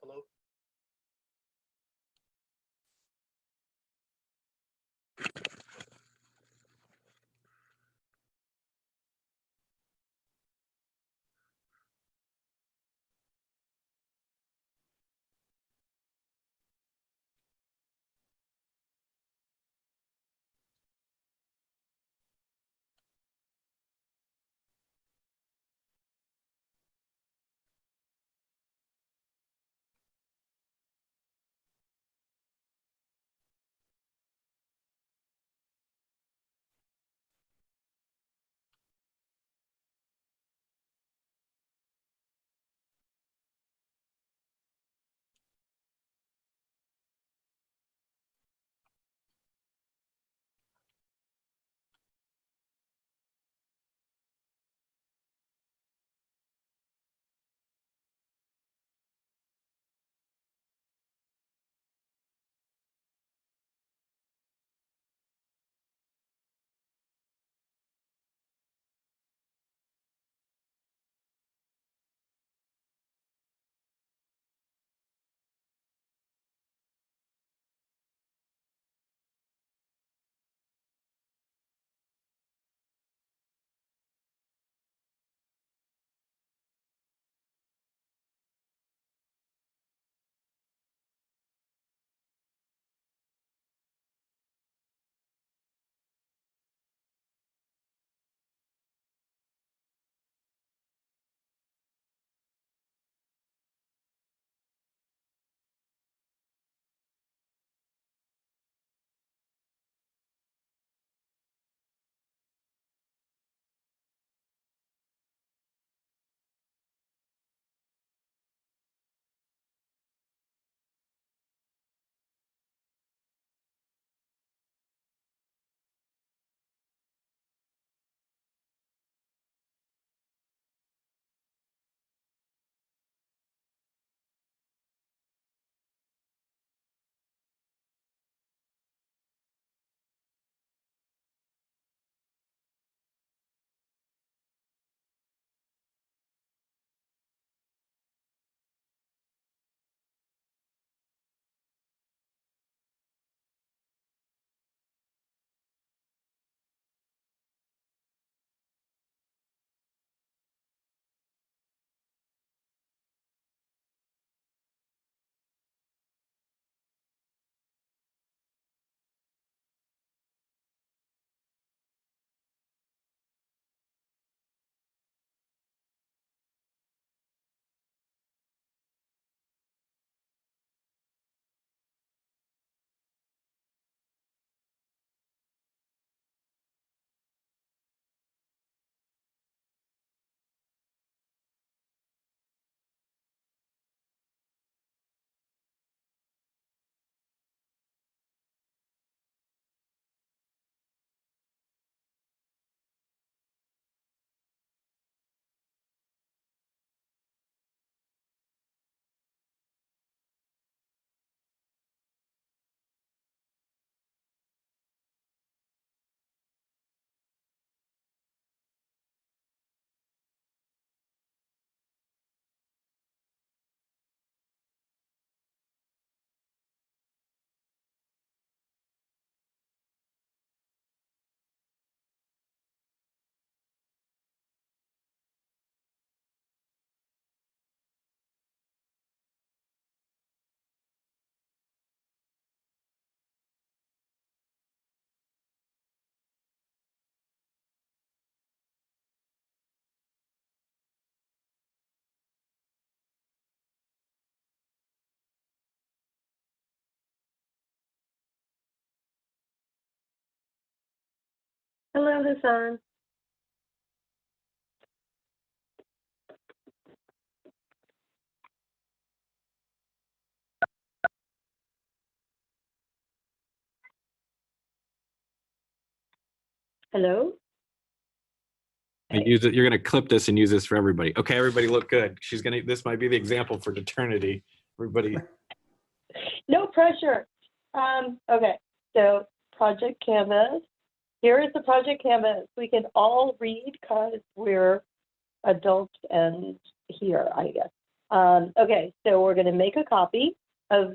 Hello? Hello, Hassan. Hello? And use it. You're going to clip this and use this for everybody. Okay, everybody look good. This might be the example for eternity. Everybody. No pressure. Okay, so project canvas. Here is the project canvas. We can all read because we're adults and here, I guess. Okay, so we're going to make a copy of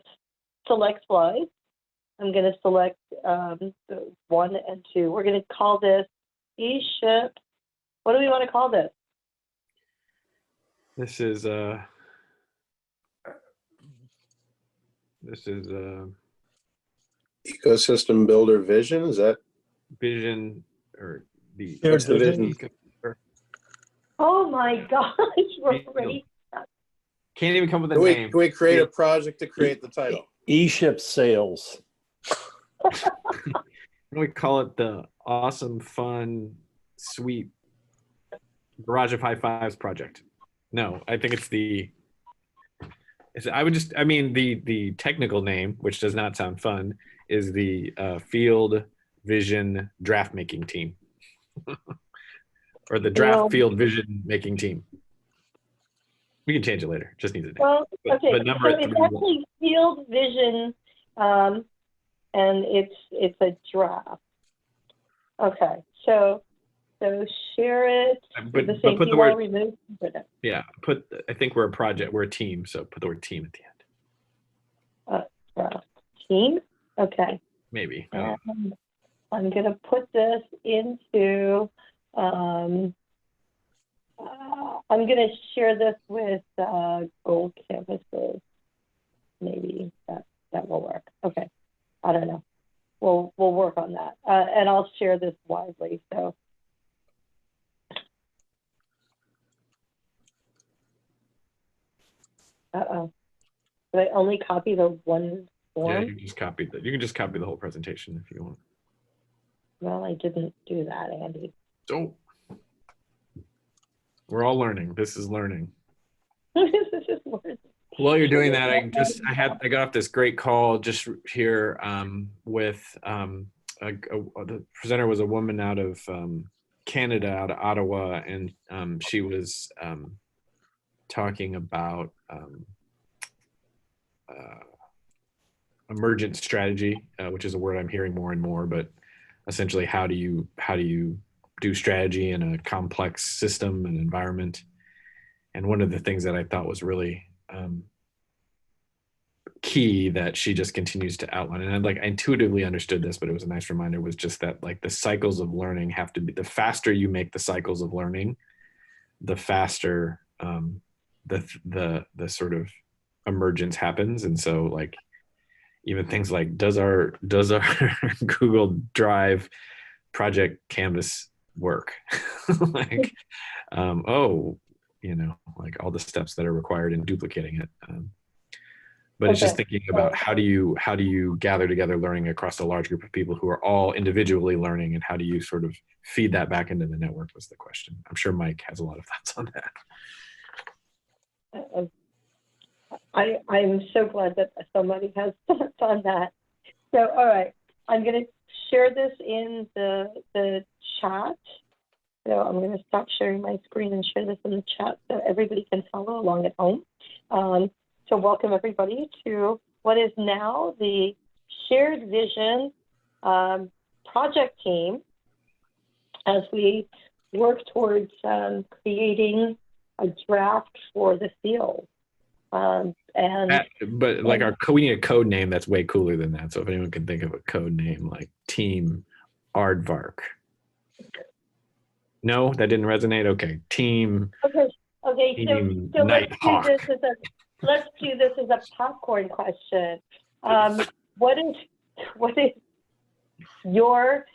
select slides. I'm going to select the 1 and 2. We're going to call this ESHIP. What do we want to call this? This is Ecosystem builder vision, is that? vision, or the What's the vision? Oh my gosh, we're ready. Can't even come up with a Can name. we create a project to create the title? ESHIP sales. We call it the awesome, fun, sweet Garage of High Fives project. No, I think it's the. I mean, the technical name, which does not sound fun, is the Field Vision Draft Making Team, or the Draft Field Vision Making Team. We can change it later. Just needs a name. Well, okay, but number so it's actually Field Vision, and it's a draft. Okay, so share it. But put the word. Yeah, I think we're a project. We're a team, so put the word team at the end. Draft team. Okay. Maybe. I'm gonna put this into. I'm gonna share this with Gold Canvases. Maybe that will work. Okay. I don't know. We'll work on that, and I'll share this widely. So. Uh-oh. Did I only copy the one form? Yeah, you can just copy the whole presentation if you want. Well, I didn't do that, Andy. So we're all learning. This is learning. This is just learning. While you're doing that, I got off this great call just here with the presenter was a woman out of Canada, out of Ottawa, and she was talking about emergent strategy, which is a word I'm hearing more and more, but essentially how do you do strategy in a complex system and environment. And one of the things that I thought was really key that she just continues to outline, and I intuitively understood this, but it was a nice reminder, was just that the cycles of learning have to be, the faster you make the cycles of learning, the faster the sort of emergence happens. And so even things like, does our Google Drive project canvas work? All the steps that are required in duplicating it. But it's just thinking about how do you gather together learning across a large group of people who are all individually learning, and how do you sort of feed that back into the network was the question. I'm sure Mike has a lot of thoughts on that. I'm so glad that somebody has thoughts on that. So, all right, I'm going to share this in the chat. So I'm going to stop sharing my screen and share this in the chat so everybody can follow along at home. So welcome everybody to what is now the Shared Vision project team as we work towards creating a draft for the field. We need a code name that's way cooler than that. So if anyone can think of a code name like Team Aardvark. No, that didn't resonate. Okay, Team. Okay. Team so Nighthawk. Let's do this as a popcorn question. What is your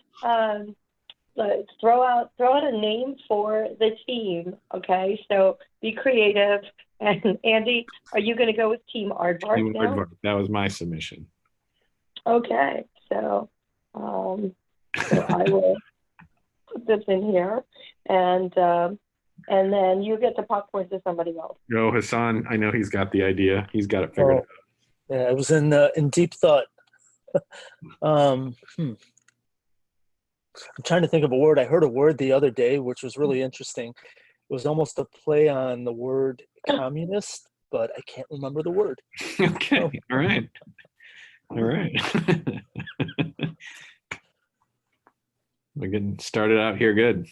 throw out a name for the team? Okay, so be creative. And Andy, are you going to go with Team Aardvark? Team Aardvark. That was my submission. Okay, so I will put this in here, and then you get to popcorn to somebody else. Go, Hassan. I know he's got the idea. He's got it figured out. Yeah, I was in deep thought. I'm trying to think of a word. I heard a word the other day which was really interesting. It was almost a play on the word communist, but I can't remember the word. Okay. All right. We're getting started out here good.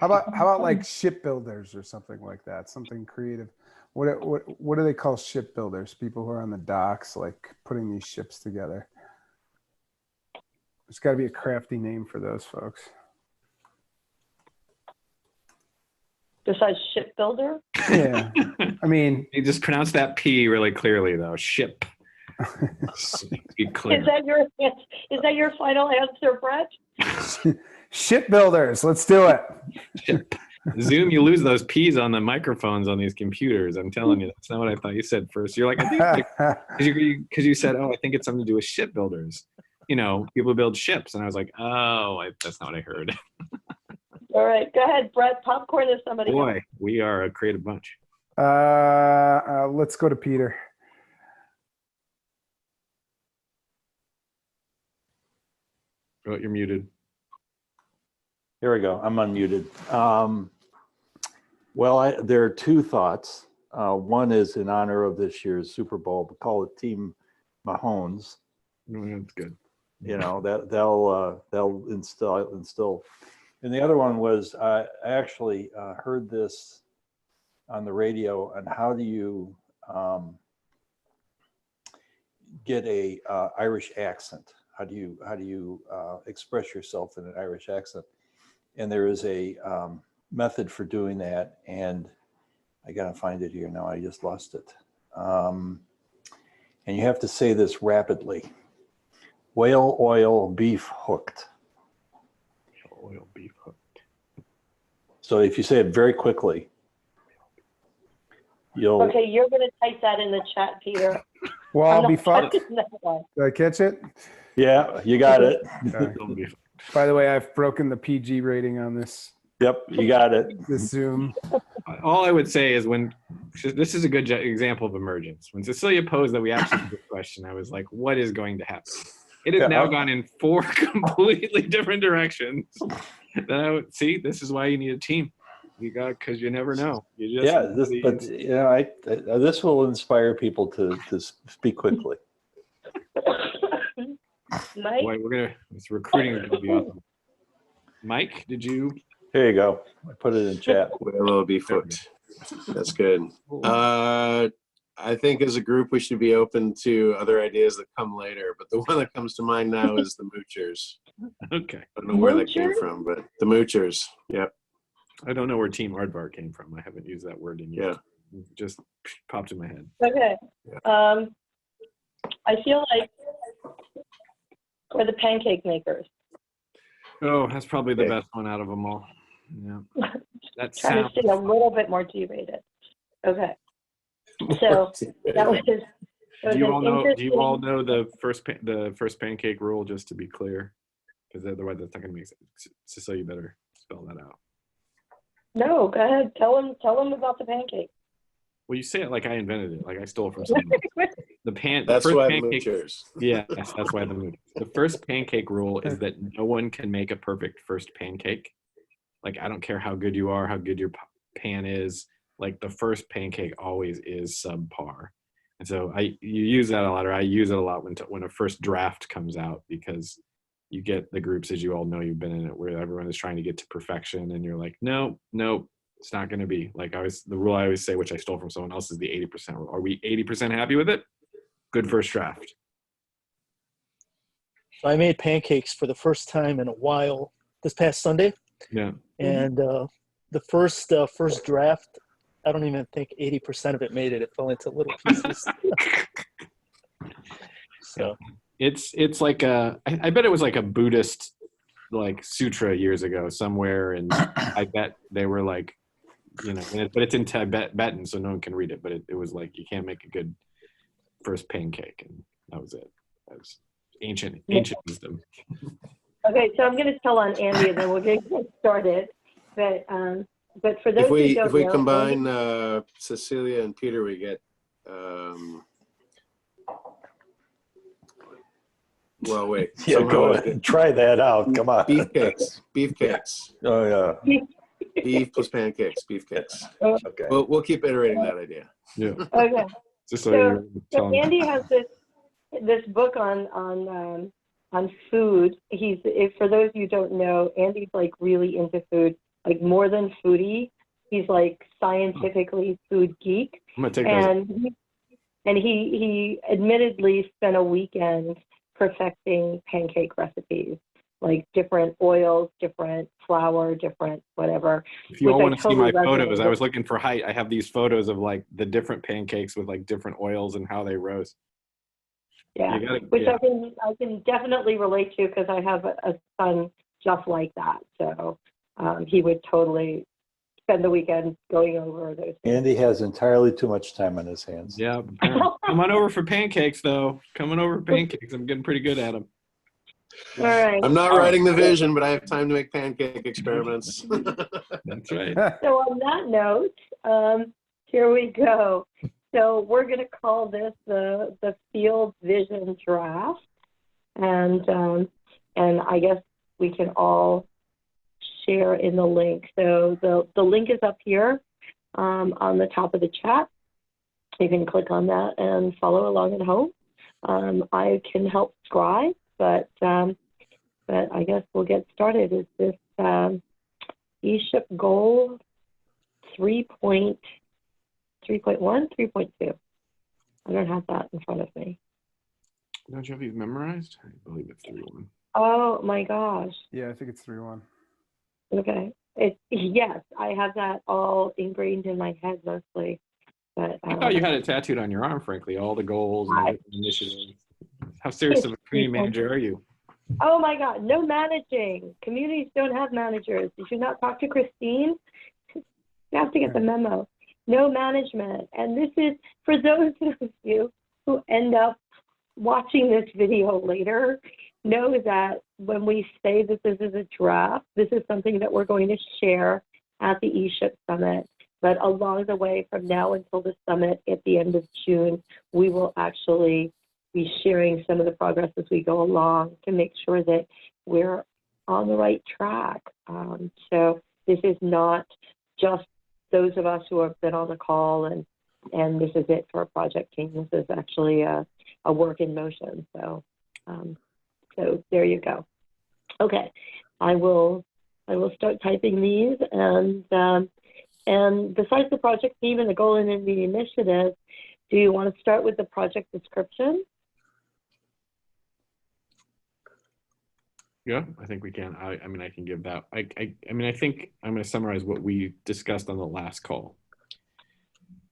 How about like shipbuilders or something like that? Something creative. What do they call shipbuilders? People who are on the docks, like putting these ships together. There's got to be a crafty name for those folks. Besides shipbuilder? Yeah, I mean, You just pronounce that P really clearly, though. Ship. Be clear. Is that your final answer, Brett? shipbuilders. Let's do it. Ship. Zoom, you lose those P's on the microphones on these computers. I'm telling you, that's not what I thought you said first. You're like, I think because you said, oh, I think it's something to do with shipbuilders. You know, people build ships, and I was like, oh, that's not what I heard. All right, go ahead, Brett. Popcorn is somebody else. Boy, we are a creative bunch. Let's go to Peter. Oh, you're muted. Here we go. I'm unmuted. Well, there are two thoughts. One is in honor of this year's Super Bowl. We call it Team Mahomes. That's good. You know, they'll instill. And the other one was I actually heard this on the radio on how do you get a Irish accent? How do you express yourself in an Irish accent? And there is a method for doing that, and I gotta find it here now. I just lost it. And you have to say this rapidly: whale oil beef hooked. Oil beef hook. So if you say it very quickly, you'll. Okay, you're going to type that in the chat, Peter. Well, I'll I'm be not fucked. typing that one. Did I catch it? Yeah, you got it. Okay. By the way, I've broken the PG rating on this Yep, you got it. Zoom. All I would say is this is a good example of emergence. When Cecilia posed that we actually did the question, I was like, what is going to happen? It has now gone in 4 completely different directions. Then I would see, this is why you need a team. You got, because you never know. You just but you know, this will inspire people to speak quickly. Mike? Boy, it's recruiting is gonna be awesome. Mike, did you? Here you go. I put it in chat. Will be hooked. That's good. I think as a group we should be open to other ideas that come later, but the one that comes to mind now is the Moochers. Okay. I don't know where that came Moochers? from, but the Moochers. Yep. I don't know where Team Aardvark came from. I haven't used that word in years. Yeah. It just popped in my head. Okay. I feel like we're the pancake makers. Oh, that's probably the Okay. best one out of them all. Yeah. That Trying to sounds. stay a little bit more G-rated. Okay. So that was. Do you all know the first pancake rule? Just to be clear, because otherwise that's not going to make sense. So you better spell that out. No, go ahead. Tell them about the pancake. Well, you say it like I invented it, like I stole it from someone else. The That's first why the pancake. Moochers. Yeah, that's why the Moochers. The first pancake rule is that no one can make a perfect first pancake. Like I don't care how good you are, how good your pan is. Like the first pancake always is subpar. And so you use that a lot, or I use it a lot when a first draft comes out, because you get the groups, as you all know, you've been in it, where everyone is trying to get to perfection, and you're like, no, it's not going to be. Like the rule I always say, which I stole from someone else, is the 80% rule. Are we 80% happy with it? Good first draft. So I made pancakes for the first time in a while this past Sunday, Yeah. and the first draft, I don't even think 80% of it made it. It fell into little pieces. So It's like I bet it was like a Buddhist like sutra years ago somewhere, and I bet they were like, but it's in Tibetan, so no one can read it. But it was like you can't make a good first pancake, and that was it. That was ancient wisdom. Okay, so I'm going to tell on Andy, and then we'll get started. But for those If we who don't if we know, combine Cecilia and Peter, we get well, wait. Yeah, somehow go I ahead. get Try that out. Come on. beefcakes. Oh yeah. Beef plus pancakes, beefcakes. Okay. We'll keep iterating that idea. Yeah. okay. Just So you're telling Andy has this book on food. For those of you who don't know, Andy's like really into food, like more than foodie. He's like scientifically food geek. I'm gonna take those. And he admittedly spent a weekend perfecting pancake recipes, like different oils, different flour, different whatever. If you all which I want to see my totally photos, I resonated. was looking for height. I have these photos of like the different pancakes with like different oils and how they rose. Yeah, You gotta, which yeah. I can definitely relate to because I have a son just like that. So he would totally spend the weekend going over those things. Andy has entirely too much time on his hands. Yeah, apparently. Come on over for pancakes, though. Coming over for pancakes. I'm getting pretty good at them. All right. I'm not All right. writing the vision, but I have time to make pancake experiments. That's right. So on that note, here we go. So we're going to call this the field vision draft, and I guess we can all share in the link. So the link is up here on the top of the chat. You can click on that and follow along at home. I can help scribe, but I guess we'll get started. Is this ESHIP goal 3.1, 3.2? I don't have that in front of me. Don't you have these memorized? I believe it's 3-1. Oh my gosh. Yeah, I think it's 3-1. Okay. Yes, I have that all ingrained in my head mostly. But I thought you had it tattooed on your arm, frankly, all the goals and I- different initiatives. How serious of a community manager are you? oh my God, no managing. Communities don't have managers. Did you not talk to Christine? You have to get the memo. No management. And this is for those of you who end up watching this video later, know that when we say that this is a draft, this is something that we're going to share at the ESHIP Summit. But along the way, from now until the summit at the end of June, we will actually be sharing some of the progress as we go along to make sure that we're on the right track. So this is not just those of us who have been on the call and this is it for a project team. This is actually a work in motion. So there you go. Okay, I will start typing these, and besides the project team and the goal and the initiative, do you want to start with the project description? Yeah, I think we can. I mean, I can give that. I mean, I think I'm going to summarize what we discussed on the last call.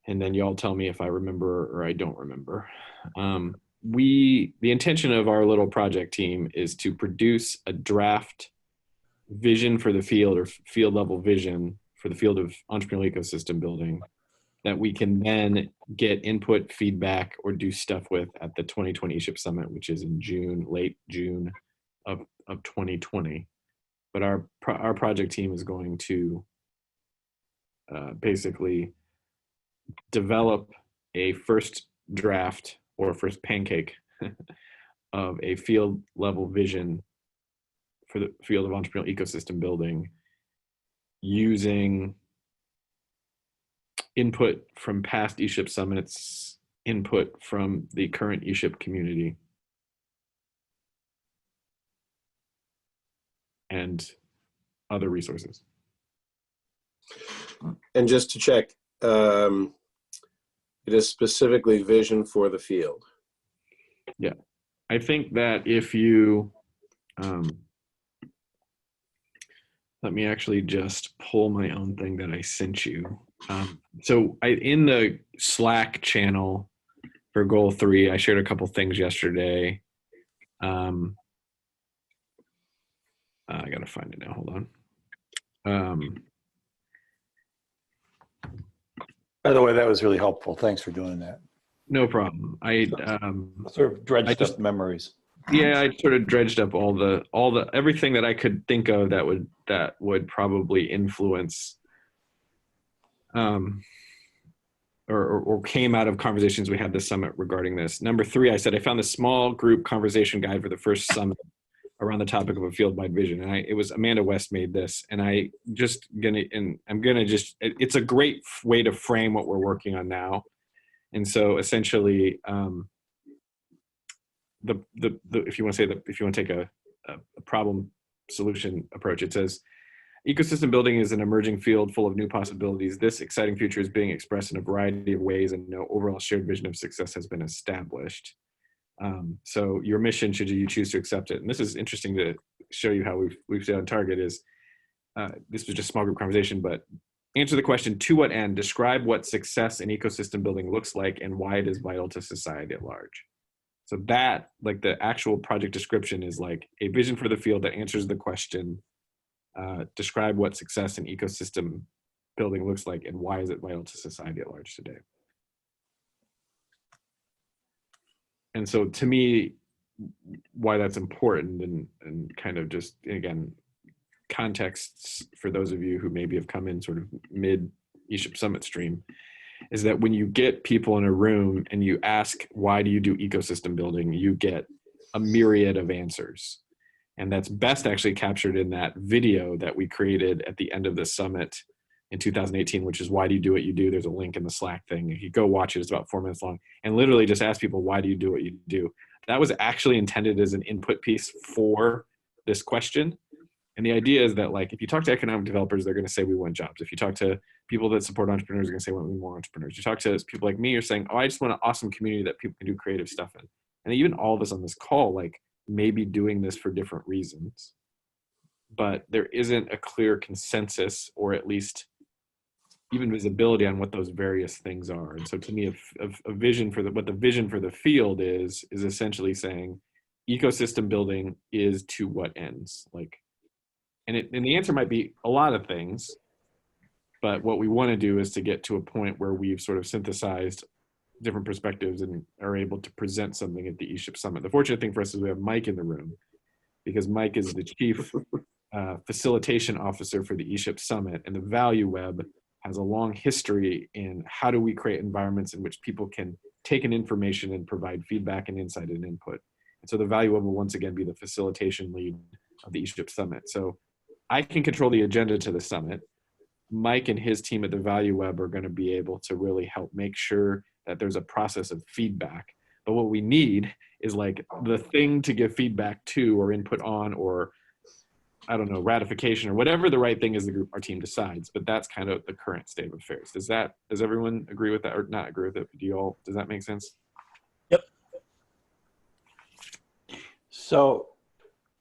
And then y'all tell me if I remember or I don't remember. The intention of our little project team is to produce a draft vision for the field or field level vision for the field of entrepreneurial ecosystem building that we can then get input, feedback, or do stuff with at the 2020 ESHIP Summit, which is in June, late June of 2020. But our project team is going to basically develop a first draft or first pancake of a field level vision for the field of entrepreneurial ecosystem building using input from past ESHIP summits, input from the current ESHIP community, and other resources. And just to check, it is specifically vision for the field. Yeah, I think that if you, let me actually just pull my own thing that I sent you. So in the Slack channel for goal 3, I shared a couple things yesterday. I gotta find it now, hold on. By the way, that was really helpful. Thanks for doing that. No problem. I Sort of dredged just- up memories. yeah, I sort of dredged up all the everything that I could think of that would probably influence or came out of conversations we had this summit regarding this. Number 3, I said I found a small group conversation guide for the first summit around the topic of a field-wide vision, and it was Amanda West made this, and it's a great way to frame what we're working on now. And so essentially, if you want to take a problem solution approach, it says, Ecosystem building is an emerging field full of new possibilities. This exciting future is being expressed in a variety of ways, and no overall shared vision of success has been established. So your mission, should you choose to accept it, and this is interesting to show you how we've stayed on target, is this was just small group conversation, but answer the question, to what end? Describe what success in ecosystem building looks like and why it is vital to society at large. So that, like the actual project description, is like a vision for the field that answers the question, describe what success in ecosystem building looks like and why is it vital to society at large today. And so to me, why that's important, and kind of just, again, contexts for those of you who maybe have come in sort of mid ESHIP Summit stream, is that when you get people in a room and you ask, why do you do ecosystem building, you get a myriad of answers. And that's best actually captured in that video that we created at the end of the summit in 2018, which is why do you do what you do? There's a link in the Slack thing. If you go watch it, it's about 4 minutes long, and literally just ask people, why do you do what you do? That was actually intended as an input piece for this question. And the idea is that, like, if you talk to economic developers, they're going to say we want jobs. If you talk to people that support entrepreneurs, they're going to say we want more entrepreneurs. You talk to people like me, you're saying, oh, I just want an awesome community that people can do creative stuff in. And even all of us on this call, like, maybe doing this for different reasons, but there isn't a clear consensus, or at least even visibility on what those various things are. And so to me, a vision for what the vision for the field is essentially saying ecosystem building is to what ends, like, and the answer might be a lot of things, but what we want to do is to get to a point where we've sort of synthesized different perspectives and are able to present something at the ESHIP Summit. The fortunate thing for us is we have Mike in the room, because Mike is the chief facilitation officer for the ESHIP Summit, and the Value Web has a long history in how do we create environments in which people can take in information and provide feedback and insight and input. And so the Value Web will once again be the facilitation lead of the ESHIP Summit. So I can control the agenda to the summit. Mike and his team at the Value Web are going to be able to really help make sure that there's a process of feedback. But what we need is, like, the thing to give feedback to or input on, or I don't know, ratification or whatever the right thing is our team decides. But that's kind of the current state of affairs. Does everyone agree with that, or not agree with it? Does that make sense? Yep. So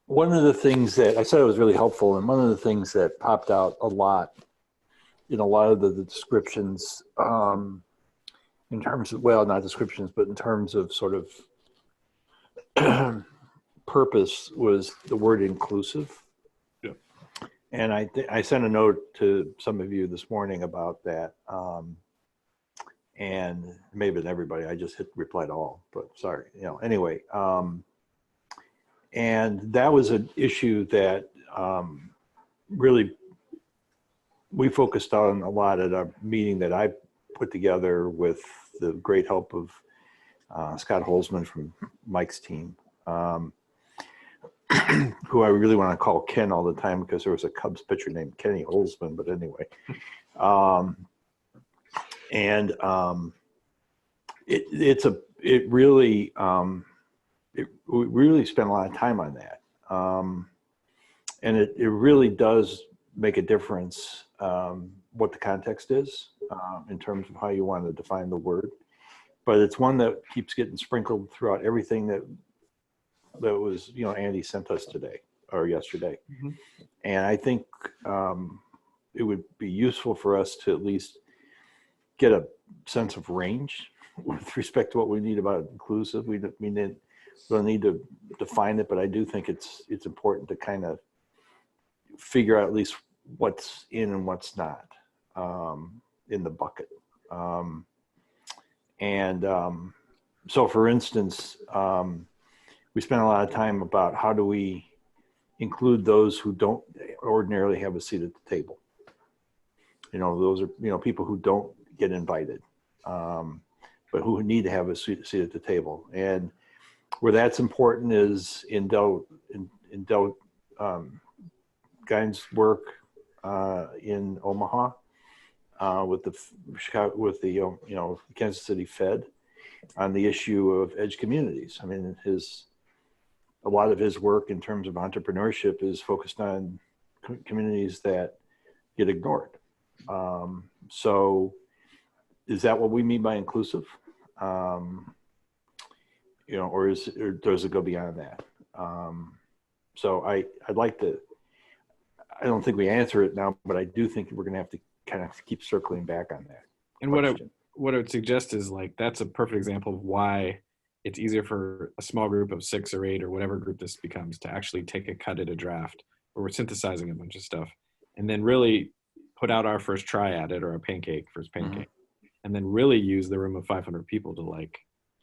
one of the things that I said it was really helpful, and one of the things that popped out a lot in a lot of the descriptions, in terms of, well, not descriptions, but in terms of sort of purpose, was the word inclusive. Yeah. And I sent a note to some of you this morning about that. And maybe not everybody, I just hit reply to all, but sorry, anyway. And that was an issue that really we focused on a lot at a meeting that I put together with the great help of Scott Holzman from Mike's team, who I really want to call Ken all the time because there was a Cubs pitcher named Kenny Holzman, but anyway. We really spent a lot of time on that. And it really does make a difference what the context is in terms of how you want to define the word. But it's one that keeps getting sprinkled throughout everything that was, Andy sent us today or yesterday. Mm-hmm. And I think it would be useful for us to at least get a sense of range with respect to what we need about inclusive. We don't need to define it, but I do think it's important to kind of figure out at least what's in and what's not in the bucket. So for instance, we spent a lot of time about how do we include those who don't ordinarily have a seat at the table. Those are, people who don't get invited, but who need to have a seat at the table. And where that's important is in Del Gein's work in Omaha with the Kansas City Fed on the issue of edge communities. I mean, a lot of his work in terms of entrepreneurship is focused on communities that get ignored. So is that what we mean by inclusive? You know, or does it go beyond that? So I'd like to, I don't think we answer it now, but I do think we're going to have to kind of keep circling back on that. And what I would suggest is, like, that's a perfect example of why it's easier for a small group of 6 or 8 or whatever group this becomes to actually take a cut at a draft where we're synthesizing a bunch of stuff and then really put out our first try at it, or a first pancake, and then really use the room of 500 people to like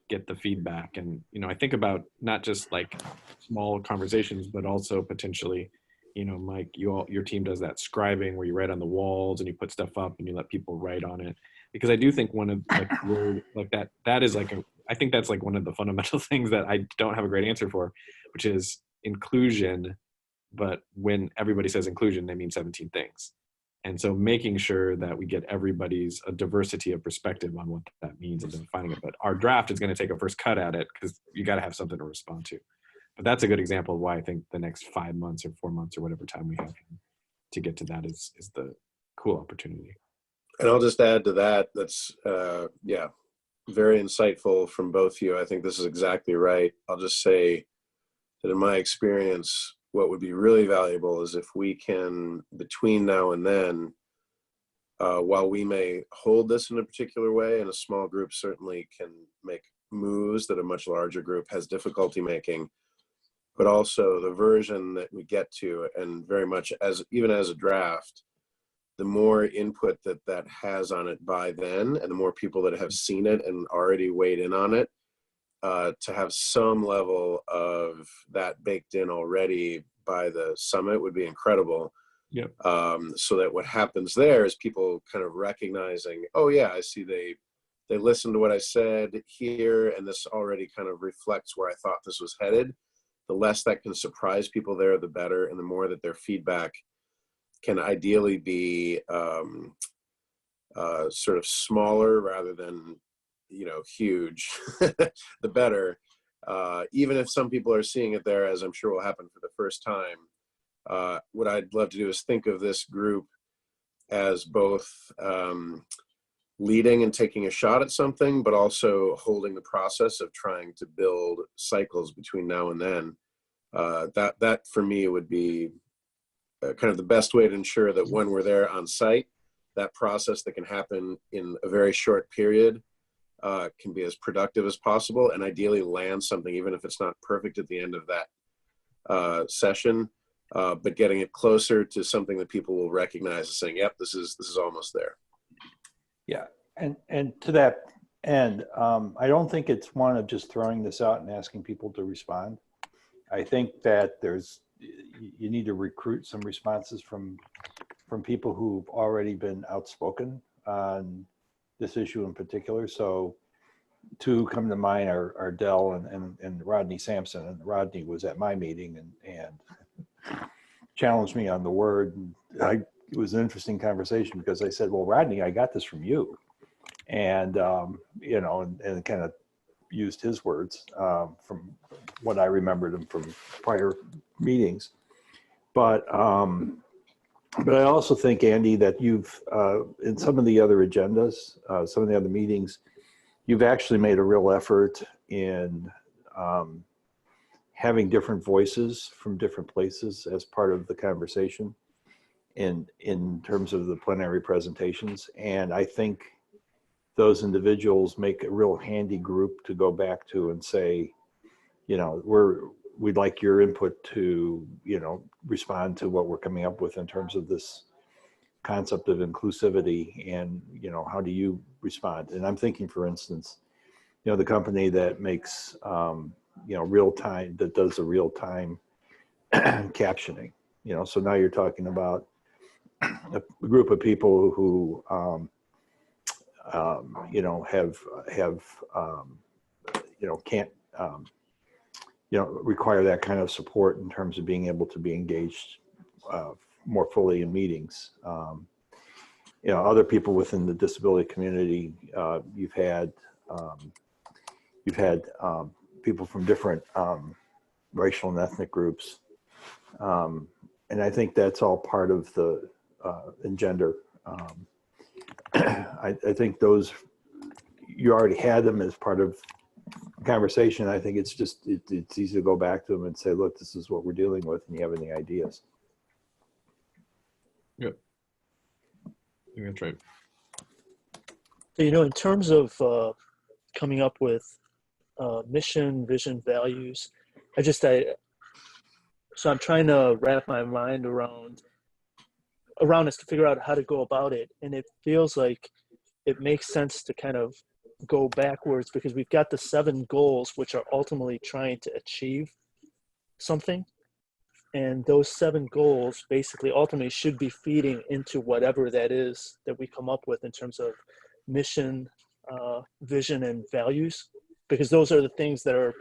get the feedback. And, you know, I think about not just like small conversations, but also potentially, you know, Mike, your team does that scribing where you write on the walls and you put stuff up and you let people write on it. Because I do think one of like that is like I think that's like one of the fundamental things that I don't have a great answer for, which is inclusion. But when everybody says inclusion, they mean 17 things. And so making sure that we get everybody's a diversity of perspective on what that means and defining it. But our draft is going to take a first cut at it because you got to have something to respond to. But that's a good example of why I think the next 5 months or 4 months or whatever time we have to get to that is the cool opportunity. And I'll just add to that, that's, yeah, very insightful from both of you. I think this is exactly right. I'll just say that in my experience, what would be really valuable is if we can, between now and then, while we may hold this in a particular way, and a small group certainly can make moves that a much larger group has difficulty making, but also the version that we get to, and very much even as a draft, the more input that has on it by then, and the more people that have seen it and already weighed in on it, to have some level of that baked in already by the summit would be incredible. Yep. So that what happens there is people kind of recognizing, oh yeah, I see they listened to what I said here, and this already kind of reflects where I thought this was headed. The less that can surprise people there, the better, and the more that their feedback can ideally be sort of smaller rather than, you know, huge, the better. Even if some people are seeing it there, as I'm sure will happen for the first time, what I'd love to do is think of this group as both leading and taking a shot at something, but also holding the process of trying to build cycles between now and then. That for me would be kind of the best way to ensure that when we're there on site, that process that can happen in a very short period can be as productive as possible, and ideally land something, even if it's not perfect at the end of that session, but getting it closer to something that people will recognize as saying, yep, this is almost there. Yeah, and to that end, I don't think it's one of just throwing this out and asking people to respond. I think that you need to recruit some responses from people who've already been outspoken on this issue in particular. So two come to mind are Dell and Rodney Sampson. And Rodney was at my meeting and challenged me on the word. And it was an interesting conversation because I said, well, Rodney, I got this from you. And, you know, and kind of used his words from what I remembered him from prior meetings. But I also think, Andy, that you've, in some of the other agendas, some of the other meetings, you've actually made a real effort in having different voices from different places as part of the conversation in terms of the plenary presentations. And I think those individuals make a real handy group to go back to and say, you know, we'd like your input to, you know, respond to what we're coming up with in terms of this concept of inclusivity, and, you know, how do you respond? And I'm thinking, for instance, you know, the company that makes, you know, that does the real-time captioning, you know, so now you're talking about a group of people who, you know, have you know, can't, you know, require that kind of support in terms of being able to be engaged more fully in meetings. You know, other people within the disability community, you've had people from different racial and ethnic groups And I think that's all part of the engender. I think those, you already had them as part of conversation. I think it's just, it's easy to go back to them and say, look, this is what we're dealing with, and you have any ideas. Yep. I think that's right. So, in terms of coming up with mission, vision, values, so I'm trying to wrap my mind around us to figure out how to go about it. And it feels like it makes sense to kind of go backwards, because we've got the 7 goals, which are ultimately trying to achieve something. And those 7 goals basically ultimately should be feeding into whatever that is that we come up with in terms of mission, vision, and values, because those are the things that are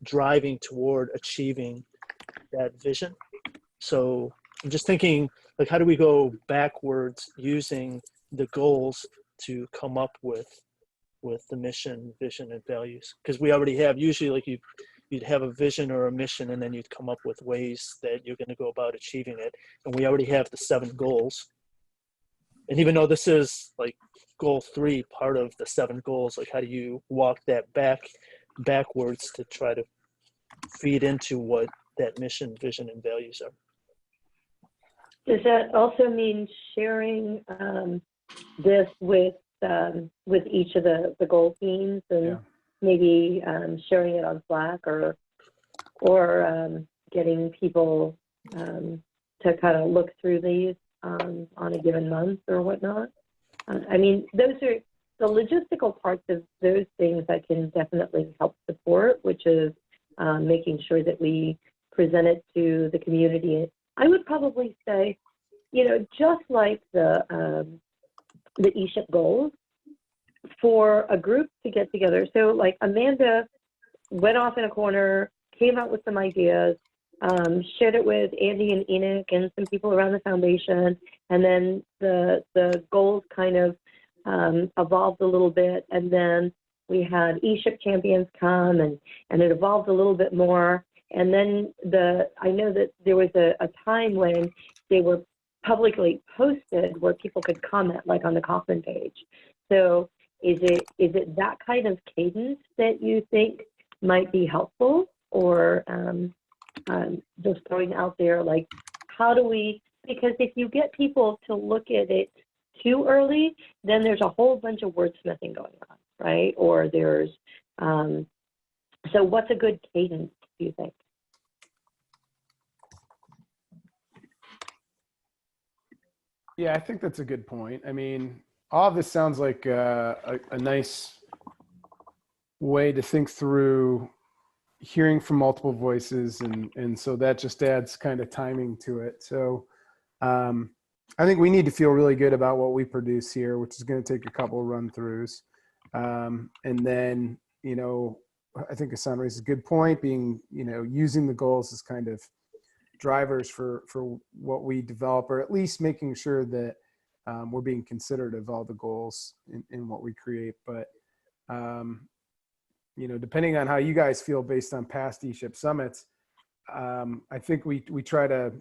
driving toward achieving that vision. So I'm just thinking, like, how do we go backwards using the goals to come up with the mission, vision, and values? Because we already have, usually, like, you'd have a vision or a mission, and then you'd come up with ways that you're going to go about achieving it. And we already have the 7 goals. And even though this is like goal 3, part of the 7 goals, like, how do you walk that backwards to try to feed into what that mission, vision, and values are? Does that also mean sharing this with each of the goal teams, and maybe sharing it on Slack, or getting people to kind of look through these on a given month or whatnot? I mean, those are the logistical parts of those things I can definitely help support, which is making sure that we present it to the community. I would probably say, just like the ESHIP goals, for a group to get together. So, like, Amanda went off in a corner, came out with some ideas, shared it with Andy and Enoch and some people around the foundation, and then the goals kind of evolved a little bit, and then we had ESHIP champions come, and it evolved a little bit more. And then I know that there was a time when they were publicly posted where people could comment, like on the Kaufman page. So is it that kind of cadence that you think might be helpful, or just throwing out there, like, how do we, because if you get people to look at it too early, then there's a whole bunch of wordsmithing going on, right? Or there's, so what's a good cadence, do you think? Yeah, I think that's a good point. I mean, all of this sounds like a nice way to think through hearing from multiple voices, and so that just adds kind of timing to it. So I think we need to feel really good about what we produce here, which is going to take a couple of run-throughs. And then, I think Hassan raises a good point, being, using the goals as kind of drivers for what we develop, or at least making sure that we're being considerate of all the goals in what we create. But, depending on how you guys feel based on past ESHIP summits, I think we try to,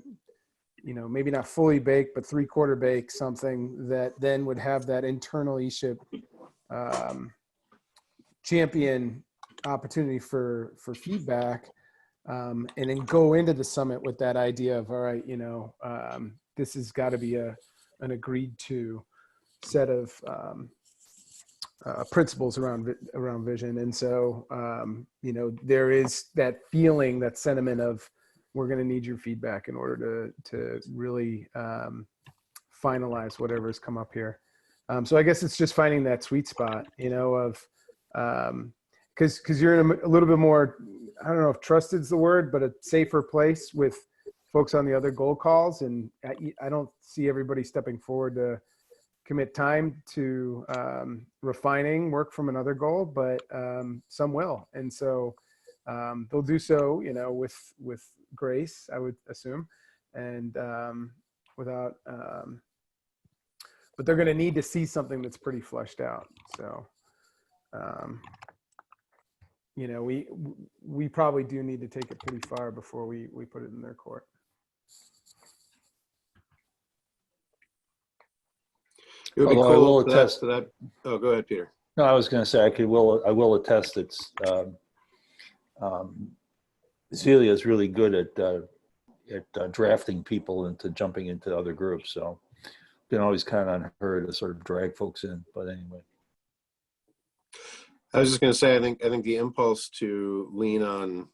maybe not fully bake, but 3/4 bake something that then would have that internal ESHIP champion opportunity for feedback, and then go into the summit with that idea of, all right, this has got to be an agreed to set of principles around vision. And so, there is that feeling, that sentiment of, we're going to need your feedback in order to really finalize whatever's come up here. So I guess it's just finding that sweet spot, of, because you're in a little bit more, I don't know if trusted is the word, but a safer place with folks on the other goal calls. And I don't see everybody stepping forward to commit time to refining work from another goal, but some will. And so they'll do so, with grace, I would assume, and without, but they're going to need to see something that's pretty fleshed out. So, we probably do need to take it pretty far before we put it in their court. It would be Although I will cool for that, attest. to that. Oh, go ahead, Peter. No, I was going to say I will attest it's Celia is really good at drafting people into jumping into other groups. So you can always count on her to sort of drag folks in. But anyway. I was just going to say, I think the impulse to lean on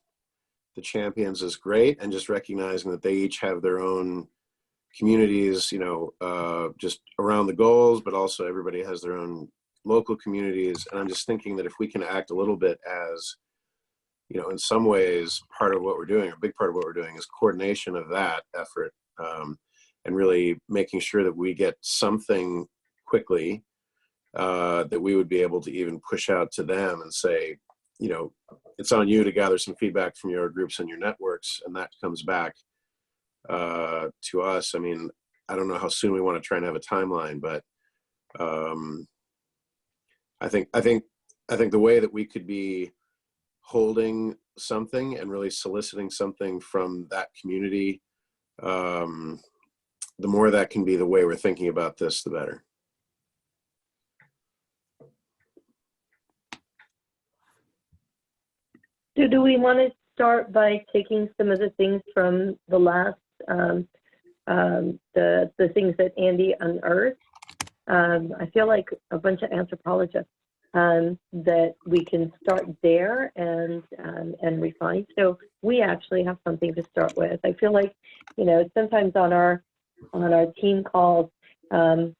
the champions is great, and just recognizing that they each have their own communities, just around the goals, but also everybody has their own local communities. And I'm just thinking that if we can act a little bit as, in some ways, part of what we're doing, a big part of what we're doing is coordination of that effort, and really making sure that we get something quickly that we would be able to even push out to them and say, it's on you to gather some feedback from your groups and your networks, and that comes back to us. I mean, I don't know how soon we want to try and have a timeline, but I think the way that we could be holding something and really soliciting something from that community, the more that can be the way we're thinking about this, the better. So do we want to start by taking some of the things from the last, the things that Andy unearthed? I feel like a bunch of anthropologists, that we can start there and refine. So we actually have something to start with. I feel like, sometimes on our team calls, I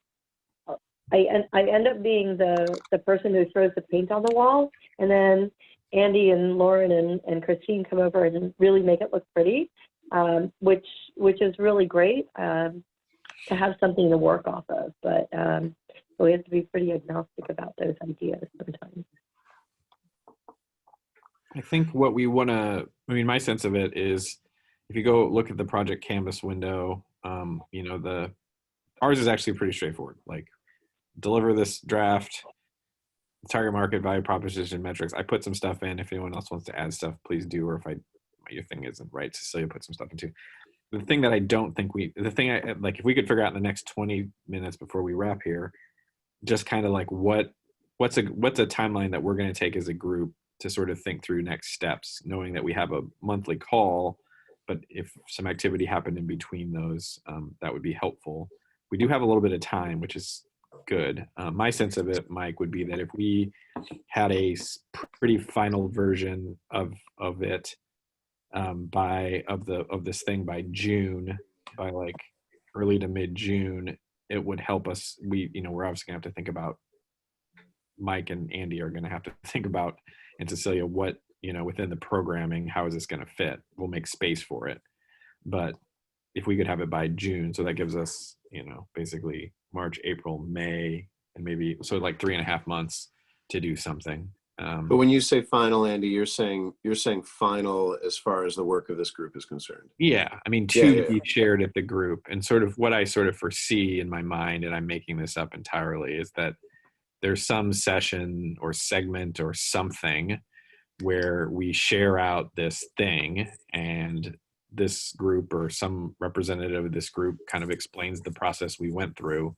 end up being the person who throws the paint on the wall, and then Andy and Lauren and Christine come over and really make it look pretty, which is really great to have something to work off of. But we have to be pretty agnostic about those ideas sometimes. I think what we want to, my sense of it is, if you go look at the project canvas window, ours is actually pretty straightforward. Like, deliver this draft, target market, value proposition, metrics. I put some stuff in. If anyone else wants to add stuff, please do. Or if your thing isn't right, Cecilia put some stuff in too. The thing that I don't think if we could figure out in the next 20 minutes before we wrap here, just kind of like what's a timeline that we're going to take as a group to sort of think through next steps, knowing that we have a monthly call, but if some activity happened in between those, that would be helpful. We do have a little bit of time, which is good. My sense of it, Mike, would be that if we had a pretty final version of it of this thing by June, by like early to mid June, it would help us. We're obviously gonna have to think about, Mike and Andy are gonna have to think about, and Cecilia, what within the programming, how is this gonna fit? We'll make space for it, but if we could have it by June, so that gives us basically March, April, May, and maybe like 3.5 months to do something. But when you say final, Andy, you're saying final as far as the work of this group is concerned. Yeah, to be shared at the group, and sort of what I sort of foresee in my mind, and I'm making this up entirely, is that there's some session or segment or something where we share out this thing, and this group or some representative of this group kind of explains the process we went through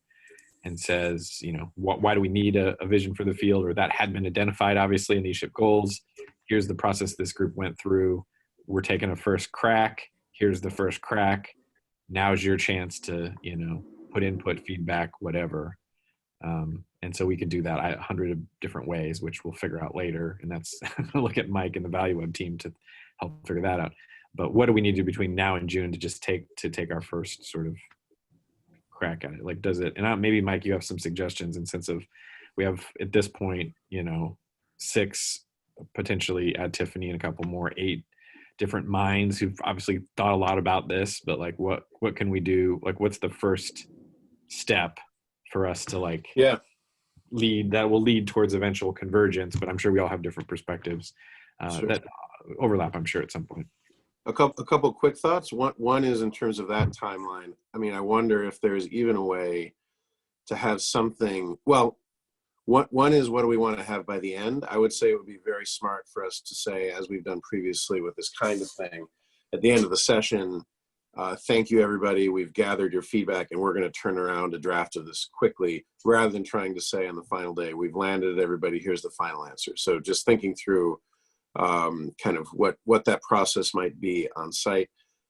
and says, why do we need a vision for the field? Or that had been identified, obviously, in the ESHIP goals. Here's the process this group went through. We're taking a first crack. Here's the first crack. Now's your chance to, put input, feedback, whatever. And so we could do that 100 different ways, which we'll figure out later. And that's look at Mike and the Value Web team to help figure that out. But what do we need to do between now and June to just take our first sort of crack at it? Like, does it, and maybe Mike, you have some suggestions in sense of, we have at this point, 6, potentially add Tiffany and a couple more, 8 different minds who've obviously thought a lot about this, but like, what can we do? Like, what's the first step for us to lead that will lead towards eventual convergence? But I'm sure we all have different perspectives Sure. that overlap, I'm sure, at some point. A couple quick thoughts. One is in terms of that timeline. I wonder if there's even a way to have something. Well, one is, what do we want to have by the end? I would say it would be very smart for us to say, as we've done previously with this kind of thing, at the end of the session, Thank you, everybody. We've gathered your feedback, and we're going to turn around a draft of this quickly, rather than trying to say on the final day, we've landed, everybody, here's the final answer. So just thinking through kind of what that process might be on site.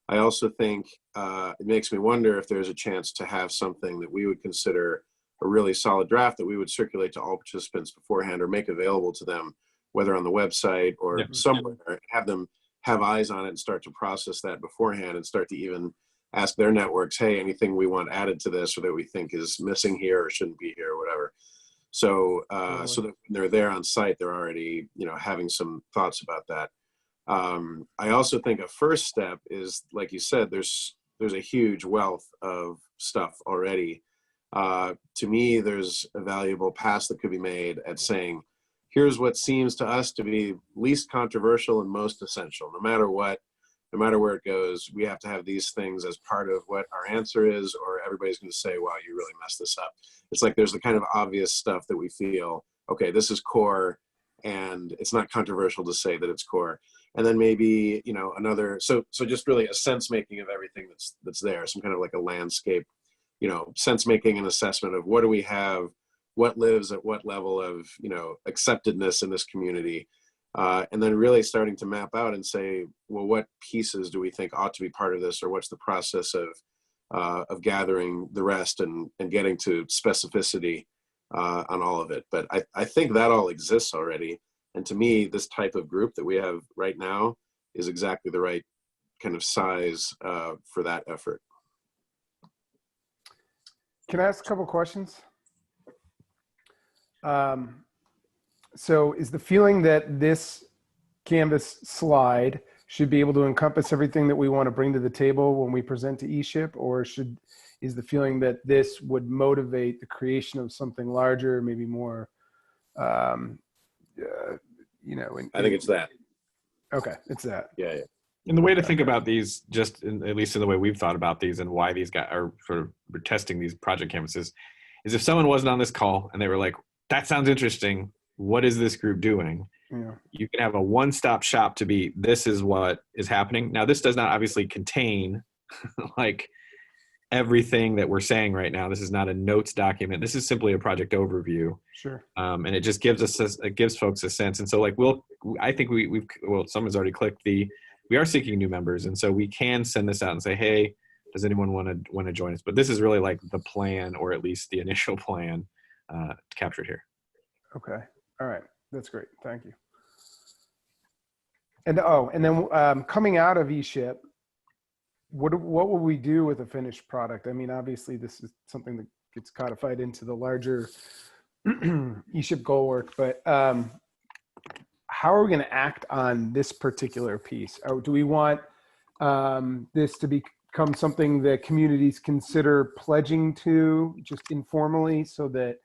I also think it makes me wonder if there's a chance to have something that we would consider a really solid draft that we would circulate to all participants beforehand or make available to them, whether on the website or somewhere, have them have eyes on it and start to process that beforehand and start to even ask their networks, hey, anything we want added to this or that we think is missing here or shouldn't be here or whatever. So, so that when they're there on site, they're already, having some thoughts about that. I also think a first step is, like you said, there's a huge wealth of stuff already. To me, there's a valuable pass that could be made at saying, here's what seems to us to be least controversial and most essential. No matter what, no matter where it goes, we have to have these things as part of what our answer is, or everybody's going to say, wow, you really messed this up. It's like there's the kind of obvious stuff that we feel, okay, this is core, and it's not controversial to say that it's core. And then maybe, another, so just really a sense making of everything that's there, some kind of like a landscape, sense making and assessment of what do we have, what lives at what level of, acceptedness in this community. And then really starting to map out and say, well, what pieces do we think ought to be part of this, or what's the process of gathering the rest and getting to specificity on all of it. But I think that all exists already. And to me, this type of group that we have right now is exactly the right kind of size for that effort. Can I ask a couple questions? So is the feeling that this Canvas slide should be able to encompass everything that we want to bring to the table when we present to ESHIP, or is the feeling that this would motivate the creation of something larger, maybe more, I think it's that. Okay, it's that. Yeah. And the way to think about these, just at least in the way we've thought about these and why these guys are sort of testing these project canvases, is if someone wasn't on this call and they were like, that sounds interesting, what is this group doing? Yeah. You can have a one-stop shop to be, this is what is happening. Now, this does not obviously contain like everything that we're saying right now. This is not a notes document. This is simply a project overview. Sure. And it just gives folks a sense. And so I think someone's already clicked we are seeking new members. And so we can send this out and say, hey, does anyone want to join us? But this is really like the plan, or at least the initial plan captured here. Okay. All right. That's great. Thank you. And then coming out of ESHIP, what will we do with a finished product? I mean, obviously this is something that gets codified into the larger ESHIP goal work, but how are we going to act on this particular piece? Or do we want this to become something that communities consider pledging to just informally, so that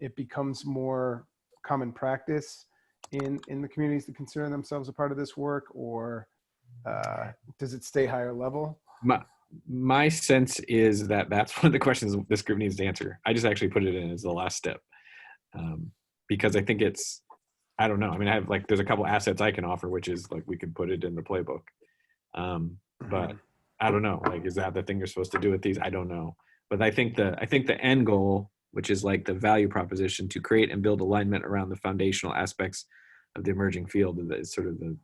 it becomes more common practice in the communities that consider themselves a part of this work, or does it stay higher level? My sense is that that's one of the questions this group needs to answer. I just actually put it in as the last step because I think I don't know. I mean, there's a couple assets I can offer, which is like we could put it in the playbook. But I don't know. Like, is that the thing you're supposed to do with these? I don't know. But I think the end goal, which is like the value proposition to create and build alignment around the foundational aspects of the emerging field, is sort of the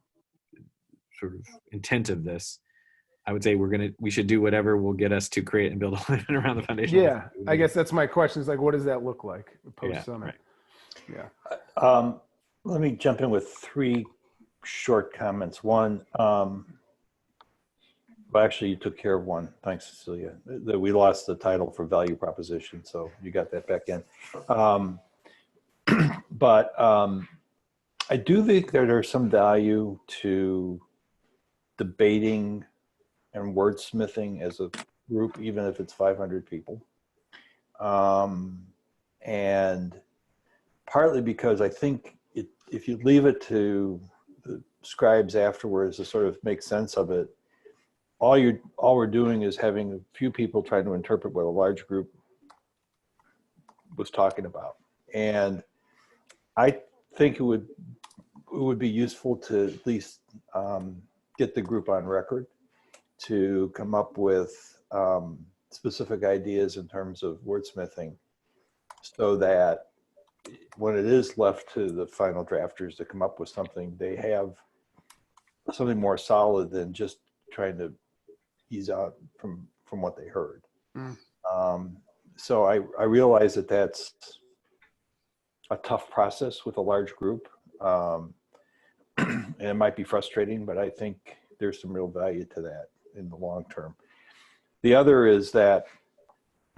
intent of this. I would say we should do whatever will get us to create and build alignment around the foundation. Yeah, I guess that's my question. Is like, what does that look like post summit? Right. Yeah. Let me jump in with 3 short comments. One, well, actually, you took care of one. Thanks, Cecilia. We lost the title for value proposition, so you got that back in. But I do think that there's some value to debating and wordsmithing as a group, even if it's 500 people. And partly because I think if you leave it to the scribes afterwards to sort of make sense of it, all we're doing is having a few people trying to interpret what a large group was talking about. And I think it would be useful to at least get the group on record to come up with specific ideas in terms of wordsmithing, so that when it is left to the final drafters to come up with something, they have something more solid than just trying to ease out from what they heard. So I realize that that's a tough process with a large group, and it might be frustrating, but I think there's some real value to that in the long term. The other is that,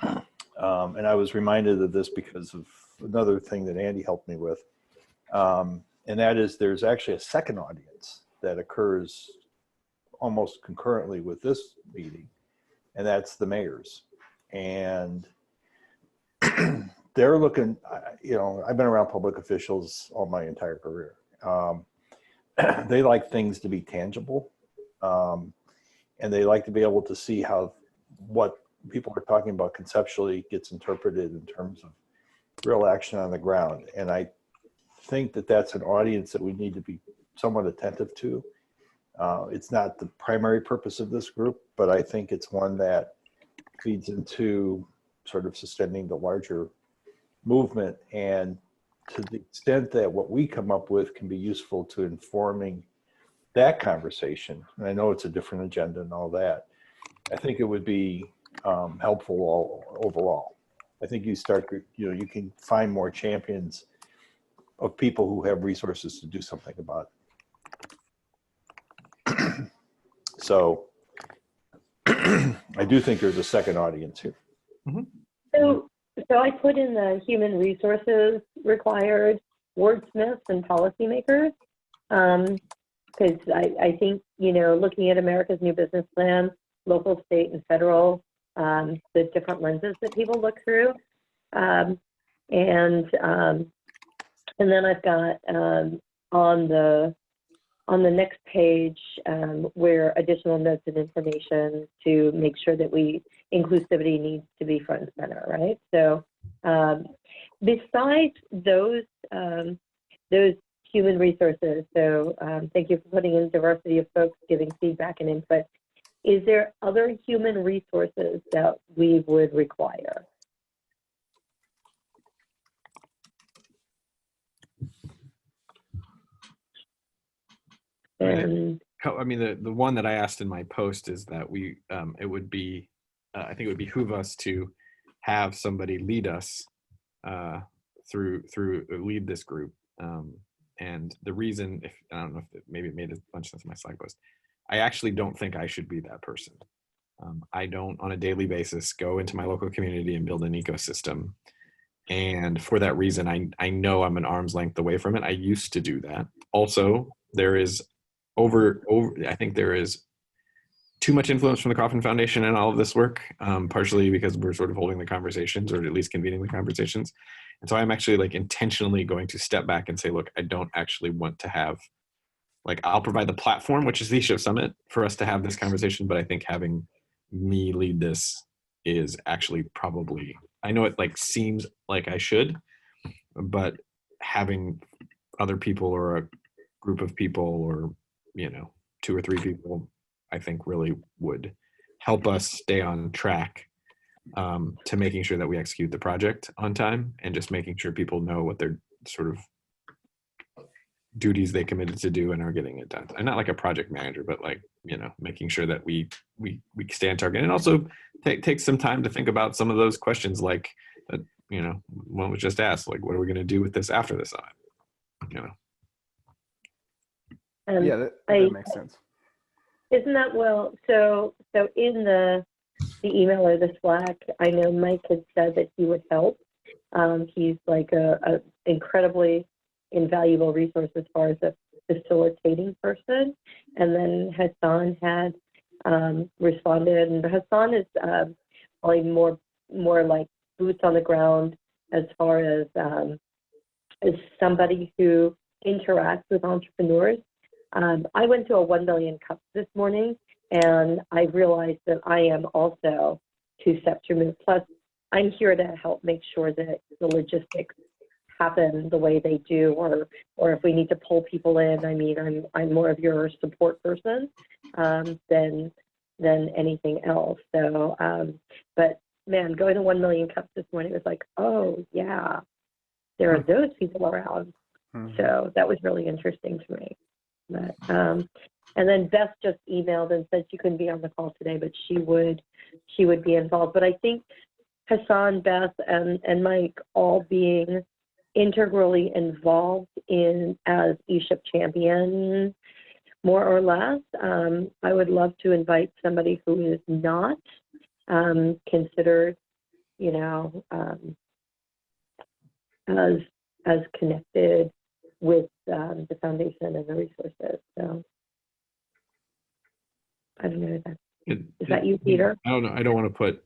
and I was reminded of this because of another thing that Andy helped me with, and that is there's actually a second audience that occurs almost concurrently with this meeting, and that's the mayors. And they're looking, I've been around public officials all my entire career. They like things to be tangible, and they like to be able to see how what people are talking about conceptually gets interpreted in terms of real action on the ground. And I think that that's an audience that we need to be somewhat attentive to. It's not the primary purpose of this group, but I think it's one that feeds into sort of sustaining the larger movement. And to the extent that what we come up with can be useful to informing that conversation, and I know it's a different agenda and all that, I think it would be helpful overall. I think you can find more champions of people who have resources to do something about it. So I do think there's a second audience here. So I put in the human resources required wordsmiths and policymakers, because I think, looking at America's New Business Plan, local, state, and federal, the different lenses that people look through. And then I've got on the next page where additional notes and information to make sure that inclusivity needs to be front and center, right? So besides those human resources, so thank you for putting in diversity of folks giving feedback and input. Is there other human resources that we would require? And I mean, the one that I asked in my post is that it would be, I think it would behoove us to have somebody lead us lead this group. And the reason, I don't know if maybe it made a bunch of sense in my slide post, I actually don't think I should be that person. I don't on a daily basis go into my local community and build an ecosystem. And for that reason, I know I'm an arm's length away from it. I used to do that. Also, there is I think there is too much influence from the Coffin Foundation in all of this work, partially because we're sort of holding the conversations, or at least convening the conversations. And so I'm actually intentionally going to step back and say, look, I don't actually want to have, I'll provide the platform, which is the ESHIP Summit, for us to have this conversation. But I think having me lead this is actually probably, I know it seems like I should, but having other people or a group of people or, 2 or 3 people, I think really would help us stay on track to making sure that we execute the project on time, and just making sure people know what their sort of duties they committed to do and are getting it done. I'm not like a project manager, but making sure that we stay on target, and also take some time to think about some of those questions one was just asked, what are we going to do with this after the summit? Yeah, that makes sense. Isn't that so in the email or the Slack, I know Mike had said that he would help. He's a incredibly invaluable resource as far as a facilitating person. And then Hassan had responded, and Hassan is probably more like boots on the ground as far as somebody who interacts with entrepreneurs. I went to a 1 million cup this morning, and I realized that I am also 2 steps removed. Plus, I'm here to help make sure that the logistics happen the way they do, or if we need to pull people in. I mean, I'm more of your support person than than anything else. So, but man, going to 1 million cups this morning was like, oh yeah, there are those people around. So that was really interesting to me. But, and then Beth just emailed and said she couldn't be on the call today, but she would be involved. But I think Hassan, Beth, and Mike all being integrally involved in as ESHIP champion, more or less. I would love to invite somebody who is not considered, you know, as connected with the foundation and the resources. So I don't know. Is that you, Peter? I don't know. I don't want to put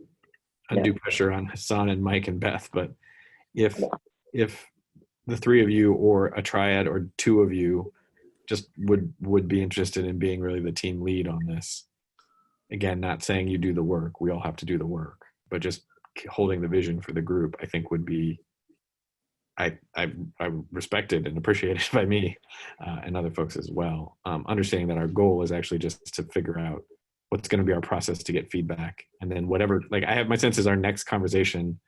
undue pressure on Hassan and Mike and Beth, but if the three of you or a triad or two of you just would be interested in being really the team lead on this, again, not saying you do the work, we all have to do the work, but just holding the vision for the group, I think would be, I respected and appreciated by me and other folks as well. Understanding that our goal is actually just to figure out what's going to be our process to get feedback. And then whatever, like I have my sense is our next conversation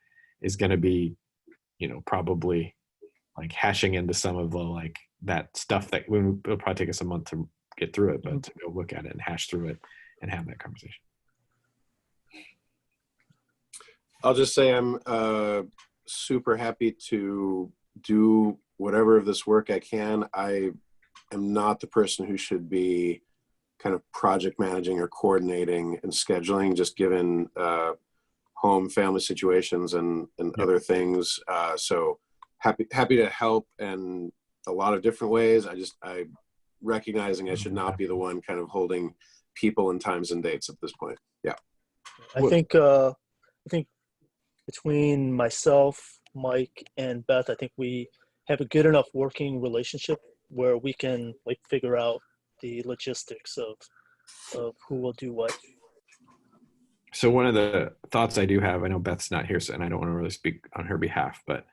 is going to be, you know, probably like hashing into some of the, like that stuff that it'll probably take us a month to get through it, but to go look at it and hash through it and have that conversation. I'll just say I'm super happy to do whatever of this work I can. I am not the person who should be kind of project managing or coordinating and scheduling, just given home family situations and other things. So happy to help in a lot of different ways. I recognizing I should not be the one kind of holding people and times and dates at this point. Yeah. I think between myself, Mike, and Beth, I think we have a good enough working relationship where we can like figure out the logistics of who will do what. So one of the thoughts I do have, I know Beth's not here, so, and I don't want to really speak on her behalf, but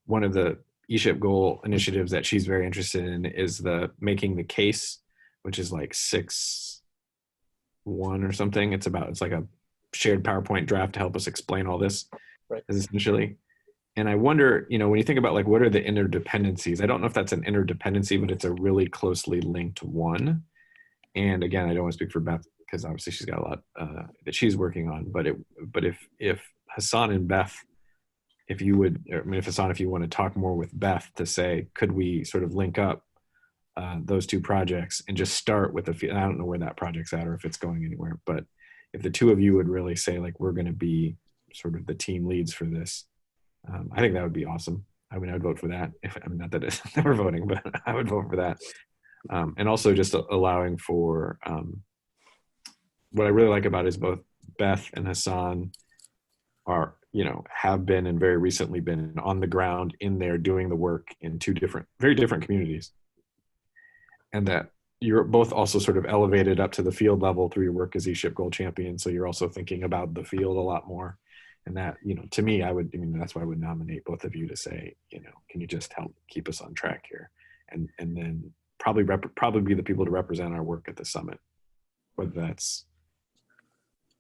one of the ESHIP goal initiatives that she's very interested in is the making the case, which is like 6.1 or something. It's like a shared PowerPoint draft to help us explain all this, right, essentially. And I wonder, you know, when you think about like, what are the interdependencies? I don't know if that's an interdependency, but it's a really closely linked one. And again, I don't want to speak for Beth because obviously she's got a lot that she's working on, but if Hassan and Beth, if you want to talk more with Beth to say, could we sort of link up those two projects and just start with I don't know where that project's at or if it's going anywhere, but if the two of you would really say like, we're going to be sort of the team leads for this, I think that would be awesome. I mean, I would vote for that. Not that it's never voting, but I would vote for that. And also just allowing for, what I really like about it is both Beth and Hassan are, you know, have been and very recently been on the ground in there doing the work in two very different communities. And that you're both also sort of elevated up to the field level through your work as ESHIP Gold Champion. So you're also thinking about the field a lot more. And that, you know, to me, that's why I would nominate both of you to say, you know, can you just help keep us on track here? And then probably be the people to represent our work at the summit, whether that's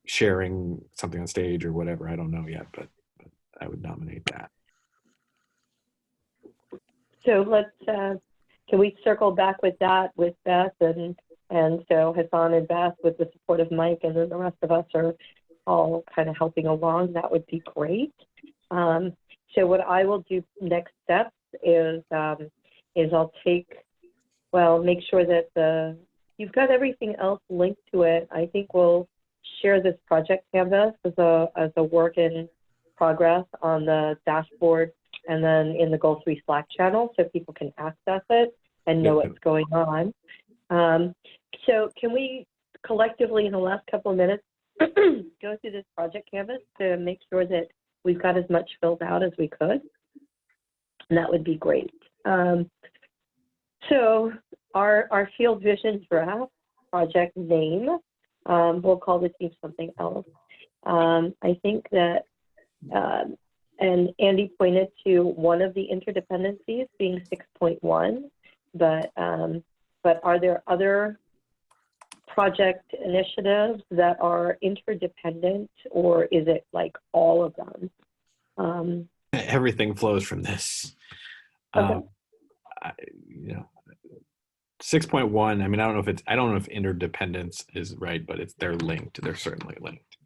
sharing something on stage or whatever. I don't know yet, but I would nominate that. So let's, can we circle back with that with Beth and so Hassan and Beth with the support of Mike, and then the rest of us are all kind of helping along. That would be great. So what I will do next steps is I'll make sure that you've got everything else linked to it. I think we'll share this project canvas as a work in progress on the dashboard and then in the Goal 3 Slack channel so people can access it and know what's going on. So can we collectively in the last couple of minutes go through this project canvas to make sure that we've got as much filled out as we could? And that would be great. So our field vision draft project name, we'll call the team something else. I think that, and Andy pointed to one of the interdependencies being 6.1, but are there other project initiatives that are interdependent, or is it like all of them? Everything flows from this. Okay. You know, 6.1. I mean, I don't know if interdependence is right, but they're linked. They're certainly linked.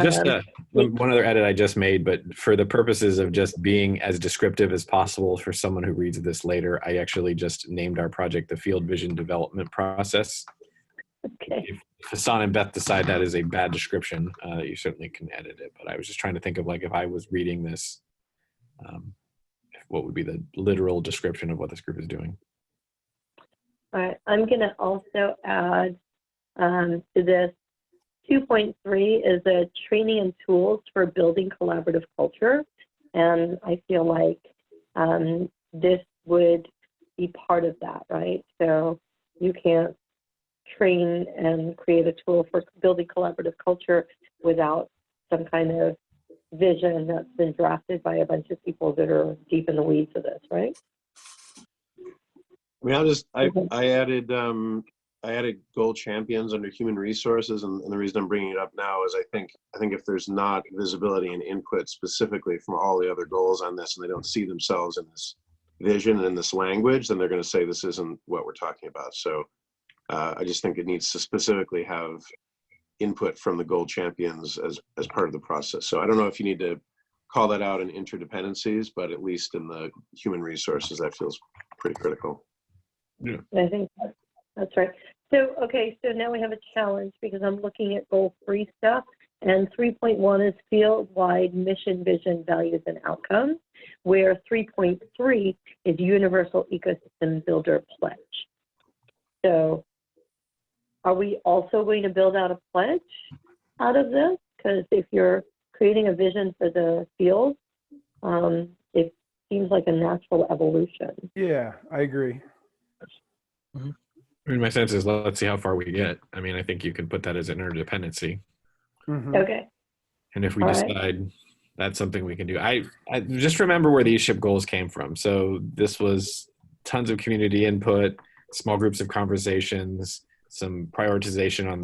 Just one other edit I just made, but for the purposes of just being as descriptive as possible for someone who reads this later, I actually just named our project the Field Vision Development Process. Okay. If Hassan and Beth decide that is a bad description, you certainly can edit it. But I was just trying to think of, like, if I was reading this, what would be the literal description of what this group is doing? All right. I'm going to also add to this 2.3 is a training and tools for building collaborative culture. And I feel like this would be part of that, right? So you can't train and create a tool for building collaborative culture without some kind of vision that's been drafted by a bunch of people that are deep in the weeds of this, right? I mean, I added goal champions under human resources, and the reason I'm bringing it up now is I think if there's not visibility and input specifically from all the other goals on this, and they don't see themselves in this vision and in this language, then they're going to say this isn't what we're talking about. So I just think it needs to specifically have input from the goal champions as part of the process. So I don't know if you need to call that out in interdependencies, but at least in the human resources, that feels pretty critical. Yeah. I think that's right. So, okay, so now we have a challenge because I'm looking at goal 3 stuff, and 3.1 is field-wide mission, vision, values, and outcomes, where 3.3 is universal ecosystem builder pledge. So are we also going to build out a pledge out of this? Because if you're creating a vision for the field, it seems like a natural evolution. Yeah, I agree. I mean, my sense is, let's see how far we get. I mean, I think you can put that as an interdependency. Mhm. Okay. And if we All decide right. that's something we can do, I just remember where the ESHIP goals came from. So this was tons of community input, small groups of conversations, some prioritization on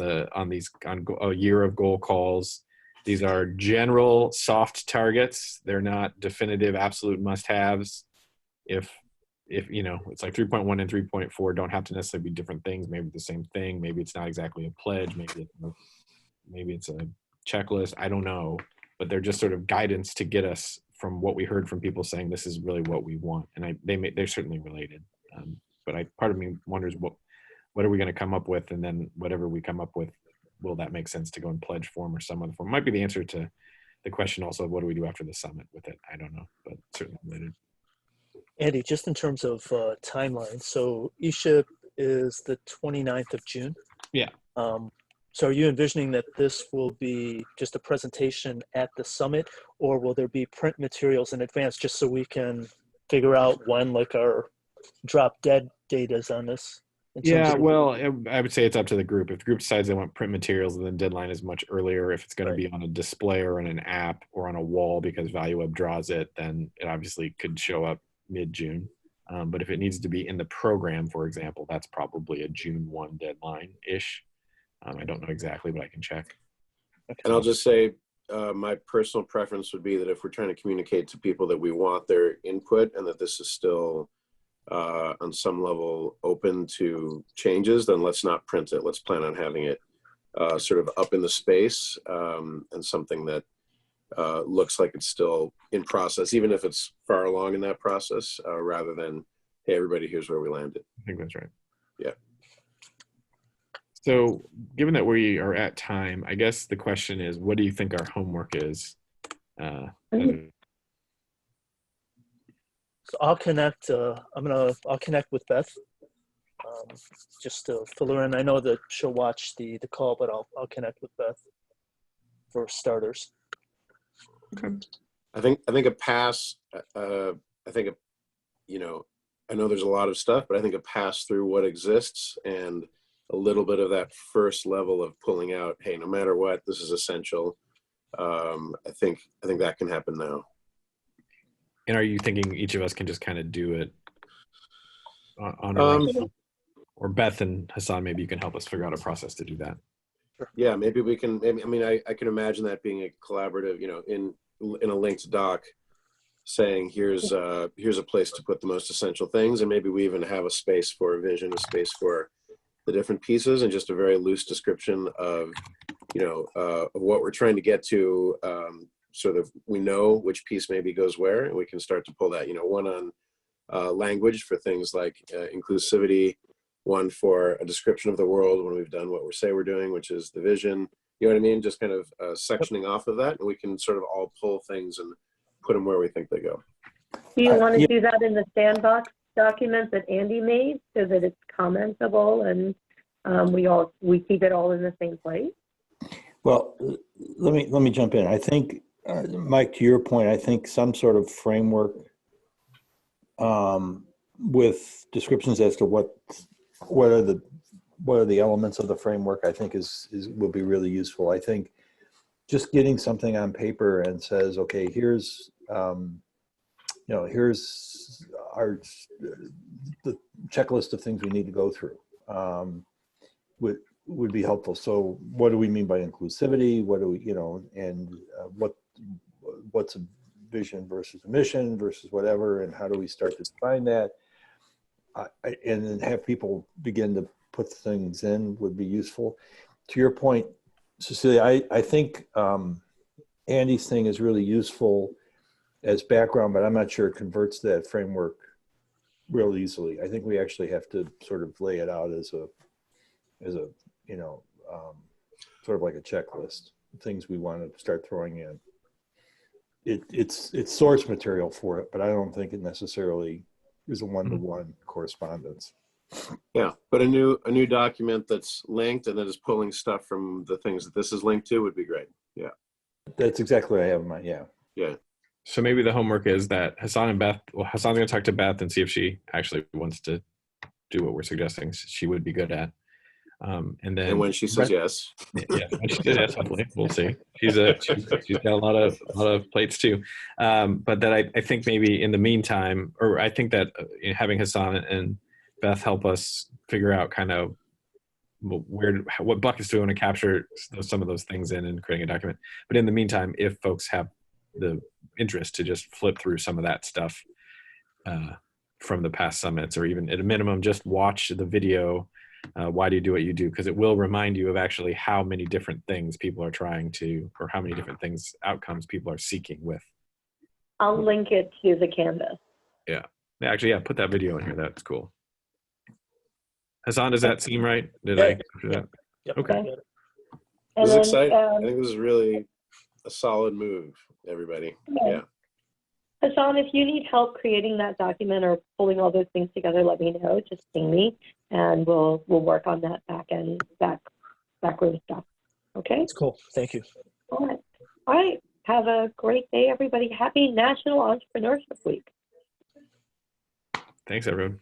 a year of goal calls. These are general soft targets. They're not definitive absolute must-haves. If it's like 3.1 and 3.4 don't have to necessarily be different things. Maybe the same thing. Maybe it's not exactly a pledge. Maybe it's a checklist. I don't know, but they're just sort of guidance to get us from what we heard from people saying this is really what we want, and they're certainly related. But part of me wonders what are we going to come up with, and then whatever we come up with, will that make sense to go in pledge form or some other form? Might be the answer to the question also of what do we do after the summit with it. I don't know, but certainly related. Andy, just in terms of timeline, so ESHIP is the 29th of June. Yeah. So are you envisioning that this will be just a presentation at the summit, or will there be print materials in advance just so we can figure out when, like, our drop dead date is on this? Yeah, well, I would say it's up to the group. If the group decides they want print materials, then deadline is much earlier. If it's going to be on a display or in an app or on a wall because ValueWeb draws it, then it obviously could show up mid-June. But if it needs to be in the program, for example, that's probably a June 1 deadline-ish. I don't know exactly, but I can check. And I'll just say my personal preference would be that if we're trying to communicate to people that we want their input and that this is still on some level open to changes, then let's not print it. Let's plan on having it sort of up in the space and something that looks like it's still in process, even if it's far along in that process, rather than, hey, everybody, here's where we landed. I think that's right. Yeah. So given that we are at time, I guess the question is, what do you think our homework is? So I'll connect. I'll connect with Beth, just to fill her in. I know that she'll watch the call, but I'll connect with Beth for starters. Okay. I think a pass. I know there's a lot of stuff, but I think a pass through what exists and a little bit of that first level of pulling out, hey, no matter what, this is essential. I think that can happen now. And are you thinking each of us can just kind of do it on our own? or Beth and Hassan, maybe you can help us figure out a process to do that. Yeah, maybe we can. I mean, I can imagine that being a collaborative, in a linked doc, saying here's a place to put the most essential things, and maybe we even have a space for a vision, a space for the different pieces, and just a very loose description of of what we're trying to get to. Sort of, we know which piece maybe goes where, and we can start to pull that. One on language for things like inclusivity, one for a description of the world when we've done what we say we're doing, which is the vision. You know what I mean? Just kind of sectioning off of that, and we can sort of all pull things and put them where we think they go. Do you want to do that in the sandbox document that Andy made so that it's commentable and we keep it all in the same place? Well, let me jump in. I think, Mike, to your point, I think some sort of framework with descriptions as to what are the elements of the framework, I think will be really useful. I think just getting something on paper and says, okay, here's here's the checklist of things we need to go through, would be helpful. So what do we mean by inclusivity? What do we, and what's a vision versus a mission versus whatever, and how do we start to define that? And then have people begin to put things in would be useful. To your point, Cecilia, I think Andy's thing is really useful as background, but I'm not sure it converts that framework real easily. I think we actually have to sort of lay it out as a sort of like a checklist, things we want to start throwing in. It's source material for it, but I don't think it necessarily is a one-to-one correspondence. Yeah, but a new document that's linked and that is pulling stuff from the things that this is linked to would be great. Yeah, that's exactly what I have in mind. Yeah. So maybe the homework is that Hassan's going to talk to Beth and see if she actually wants to do what we're suggesting she would be good at. And when she says yes, when she says yes, hopefully we'll see. She's got a lot of plates too. But that I think maybe in the meantime, or I think that having Hassan and Beth help us figure out kind of what buckets do we want to capture some of those things in creating a document. But in the meantime, if folks have the interest to just flip through some of that stuff from the past summits, or even at a minimum, just watch the video. Why do you do what you do? Because it will remind you of actually how many different things people are trying to, or how many different outcomes people are seeking with. I'll link it to the Canvas. Yeah. Actually, put that video in here. That's cool. Hassan, does that seem right? Did I capture that? Yep. Okay. This is exciting. I think this is really a solid move, everybody. Yeah. Hassan, if you need help creating that document or pulling all those things together, let me know. Just ping me, and we'll work on that backroom stuff. Okay? That's cool. Thank you. All right. Have a great day, everybody. Happy National Entrepreneurship Week. Thanks, everyone.